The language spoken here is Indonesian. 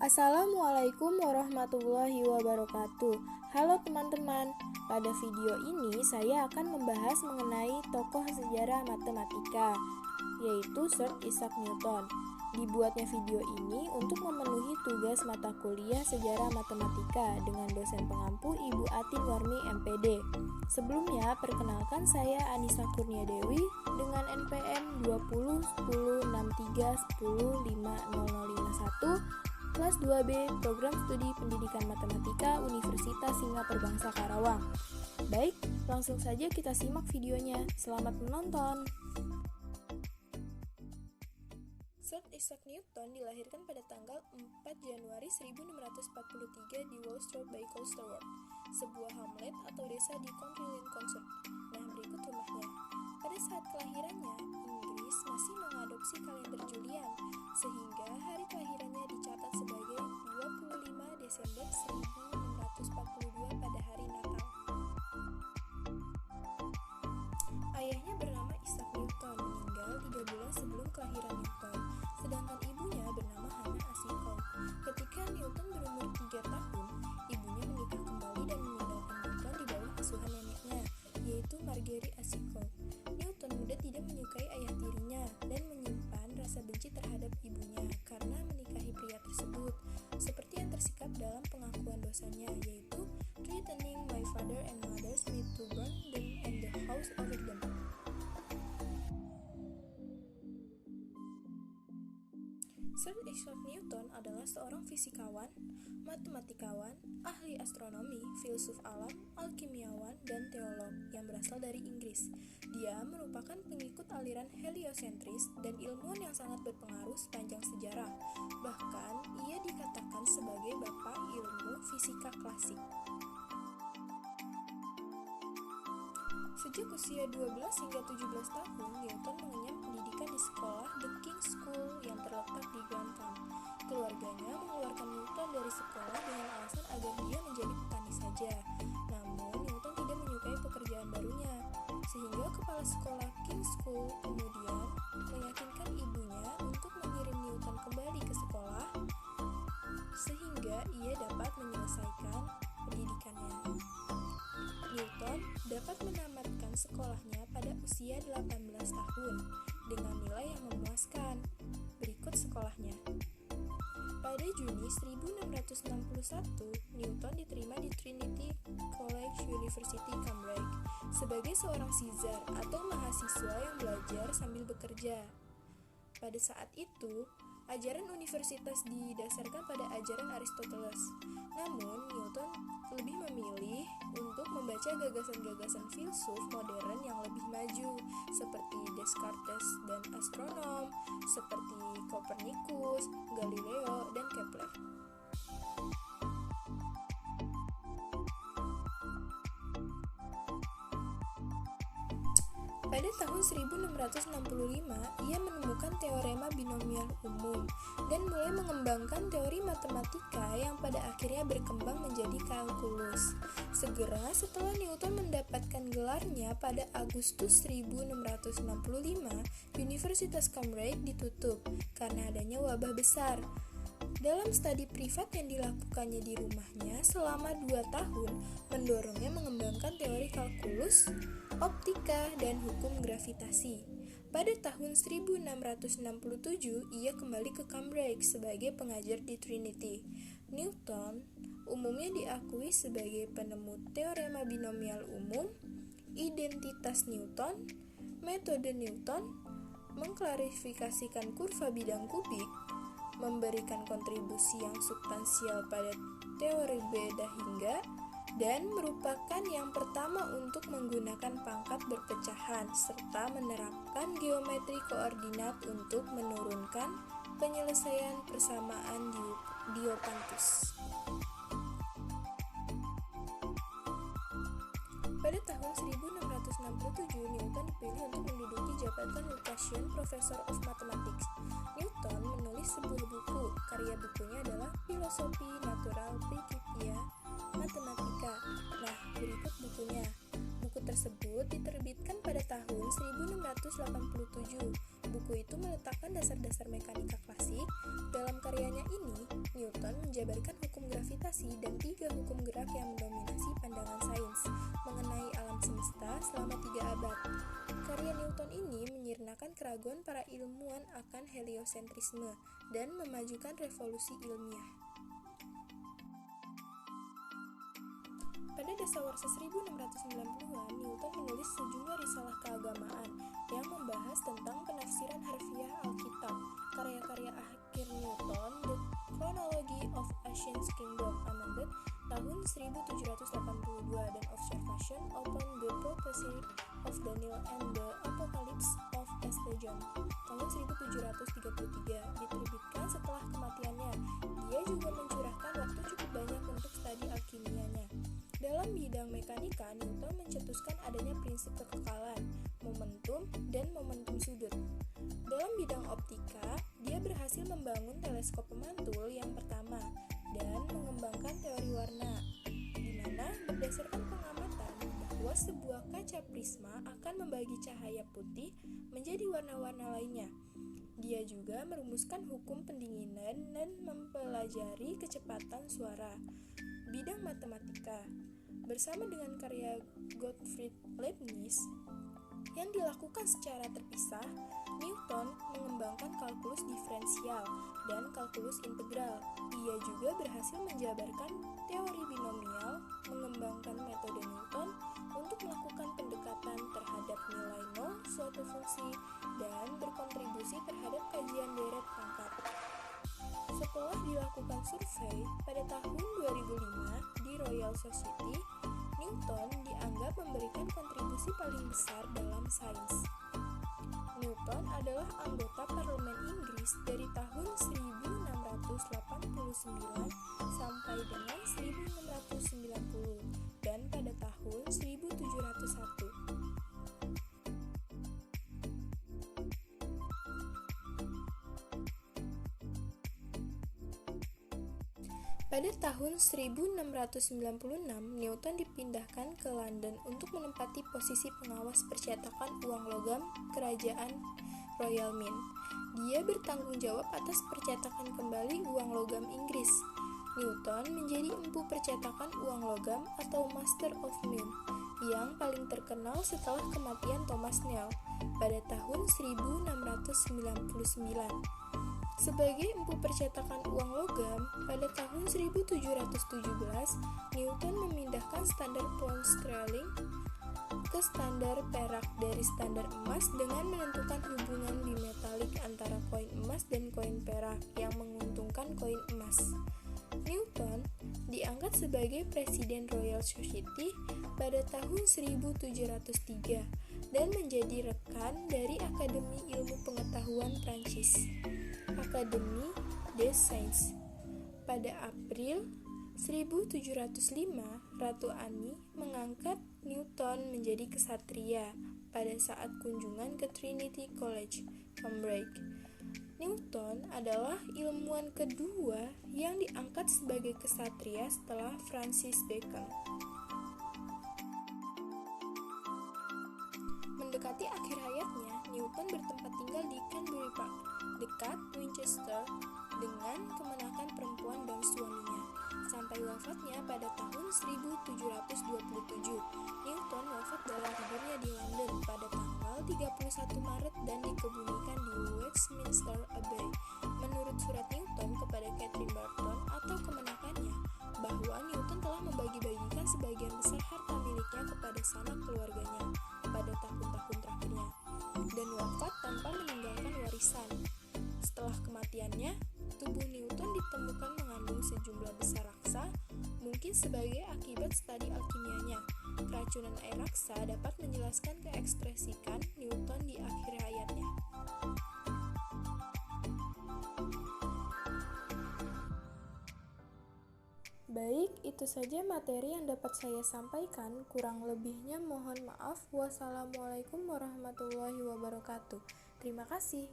Assalamualaikum warahmatullahi wabarakatuh. Halo teman-teman, pada video ini saya akan membahas mengenai tokoh sejarah matematika, yaitu Sir Isaac Newton. Dibuatnya video ini untuk memenuhi tugas mata kuliah sejarah matematika dengan dosen pengampu Ibu Atin Warmi MPD. Sebelumnya, perkenalkan saya Anissa Kurnia Dewi dengan NPM 20 10 63 10 5 0051 kelas 2B Program Studi Pendidikan Matematika Universitas Singapura Bangsa Karawang. Baik, langsung saja kita simak videonya. Selamat menonton. Sir Isaac Newton dilahirkan pada tanggal 4 Januari 1643 di Worcester by Colsterworth, sebuah hamlet atau desa di County Lincolnshire. Nah, berikut rumahnya. Pada saat kelahirannya, Inggris masih mengadopsi kalender Julian, sehingga hari kelahirannya dicatat sebagai 25 Desember 1642 pada hari Natal. Ayahnya bernama Isaac Newton, meninggal 3 bulan sebelum kelahiran Newton, sedangkan ibunya bernama Hannah Asicot. Ketika Newton berumur 3 tahun, ibunya menikah kembali dan meninggalkan Newton di bawah asuhan neneknya, yaitu Margery Asicot. Newton muda tidak menyukai ayah tirinya dan menyimpan rasa benci terhadap ibunya karena menikahi pria tersebut, seperti yang tersikap dalam pengakuan dosanya, yaitu threatening my father and mother's me to burn them and the house over them. Sir Isaac Newton adalah seorang fisikawan, matematikawan, ahli astronomi, filsuf alam, alkimiawan, dan teolog yang berasal dari Inggris. Dia merupakan pengikut aliran heliosentris dan ilmuwan yang sangat berpengaruh sepanjang sejarah. Bahkan, ia dikatakan sebagai bapak ilmu fisika klasik. Sejak usia 12 hingga 17 tahun, Newton mengenyam pendidikan di sekolah The King's School yang terletak di Grantham. Keluarganya mengeluarkan Newton dari sekolah dengan alasan agar dia menjadi petani saja. Namun, Newton tidak menyukai pekerjaan barunya, sehingga kepala sekolah King's School kemudian meyakinkan ibunya untuk mengirim Newton kembali ke sekolah sehingga ia dapat menyelesaikan pendidikannya. Newton dapat menamatkan sekolahnya pada usia 18 tahun dengan nilai yang memuaskan. Berikut sekolahnya. Pada Juni 1661, Newton diterima di Trinity College University, Cambridge sebagai seorang Caesar atau mahasiswa yang belajar sambil bekerja. Pada saat itu, ajaran universitas didasarkan pada ajaran Aristoteles. Namun, Newton lebih memilih untuk membaca gagasan-gagasan filsuf modern yang lebih maju, seperti Descartes dan astronom, seperti Copernicus, Galileo, dan Kepler. Pada tahun 1665, ia menemukan teorema binomial umum dan mulai mengembangkan teori matematika yang pada akhirnya berkembang menjadi kalkulus. Segera setelah Newton mendapatkan gelarnya pada Agustus 1665, Universitas Cambridge ditutup karena adanya wabah besar. Dalam studi privat yang dilakukannya di rumahnya selama 2 tahun, mendorongnya mengembangkan teori kalkulus, optika, dan hukum gravitasi. Pada tahun 1667, ia kembali ke Cambridge sebagai pengajar di Trinity. Newton umumnya diakui sebagai penemu teorema binomial umum, identitas Newton, metode Newton, mengklarifikasikan kurva bidang kubik, memberikan kontribusi yang substansial pada teori beda hingga, dan merupakan yang pertama untuk menggunakan pangkat berpecahan serta menerapkan geometri koordinat untuk menurunkan penyelesaian persamaan Diopantus. Pada tahun 1667, Newton dipilih untuk menduduki jabatan Lucasian Professor of Mathematics. Newton menulis sebuah buku. Karya bukunya adalah Filosofi Natural Principia Mathematica. Nah, berikut bukunya. Buku tersebut diterbitkan pada tahun 1687. Buku itu meletakkan dasar-dasar mekanika klasik. Dalam karyanya ini, Newton menjabarkan hukum gravitasi dan 3 hukum gerak yang mendominasi pandangan sains mengenai alam semesta selama 3 abad. Karya Newton ini menyirnakan keraguan para ilmuwan akan heliosentrisme dan memajukan revolusi ilmiah. Pada dasawarsa 1690-an, Newton menulis sejumlah risalah keagamaan yang membahas tentang penafsiran harfiah Alkitab. Karya-karya akhir Newton, The Chronology of Ancient Kingdom Amended, tahun 1782, dan Observation upon the Prophecy of Daniel and the Apocalypse of St. John, tahun 1733, diterbitkan setelah kematiannya. Dia juga mencurahkan waktu cukup banyak untuk studi alkimianya. Dalam bidang mekanika, Newton mencetuskan adanya prinsip kekekalan, momentum, dan momentum sudut. Dalam bidang optika, dia berhasil membangun teleskop pemantul yang pertama dan mengembangkan teori warna, di mana berdasarkan pengamatan bahwa sebuah kaca prisma akan membagi cahaya putih menjadi warna-warna lainnya. Dia juga merumuskan hukum pendinginan dan mempelajari kecepatan suara. Bidang matematika, bersama dengan karya Gottfried Leibniz yang dilakukan secara terpisah, Newton mengembangkan kalkulus diferensial dan kalkulus integral. Ia juga berhasil menjabarkan teori binomial, mengembangkan metode Newton untuk melakukan pendekatan terhadap nilai nol suatu fungsi, dan berkontribusi terhadap kajian deret pangkat. Setelah dilakukan survei pada tahun 2005 di Royal Society, Newton dianggap memberikan kontribusi paling besar dalam sains. Newton adalah anggota parlemen Inggris dari tahun 1689 sampai dengan 1690 dan pada tahun 1701. Pada tahun 1696, Newton dipindahkan ke London untuk menempati posisi pengawas percetakan uang logam kerajaan Royal Mint. Dia bertanggung jawab atas percetakan kembali uang logam Inggris. Newton menjadi empu percetakan uang logam atau Master of Mint yang paling terkenal setelah kematian Thomas Snell pada tahun 1699. Sebagai empu percetakan uang logam, pada tahun 1717, Newton memindahkan standar pound sterling ke standar perak dari standar emas dengan menentukan hubungan bimetalik antara koin emas dan koin perak yang menguntungkan koin emas. Newton diangkat sebagai Presiden Royal Society pada tahun 1703 dan menjadi rekan dari Akademi Ilmu Pengetahuan Prancis, Académie des Sciences. Pada April 1705, Ratu Anne mengangkat Newton menjadi ksatria pada saat kunjungan ke Trinity College, Cambridge. Newton adalah ilmuwan kedua yang diangkat sebagai ksatria setelah Francis Bacon. Mendekati akhir hayatnya, Newton bertempat tinggal di Canterbury Park, dekat Winchester, dengan kemenakan perempuan dan suaminya. Sampai wafatnya pada tahun 1727, Newton wafat dalam tidurnya di London pada tanggal 31 Maret dan dikebumikan di Westminster Abbey. Menurut surat Newton kepada Catherine Barton atau kemenakannya, bahwa Newton telah membagi-bagikan sebagian besar harta miliknya kepada sanak keluarganya pada tahun-tahun terakhirnya, dan wafat tanpa meninggalkan warisan. Setelah kematiannya, tubuh Newton ditemukan mengandung sejumlah besar raksa, mungkin sebagai akibat studi alkimianya. Keracunan air raksa dapat menjelaskan keekspresikan Newton di akhir hayatnya. Baik, itu saja materi yang dapat saya sampaikan. Kurang lebihnya mohon maaf. Wassalamualaikum warahmatullahi wabarakatuh. Terima kasih.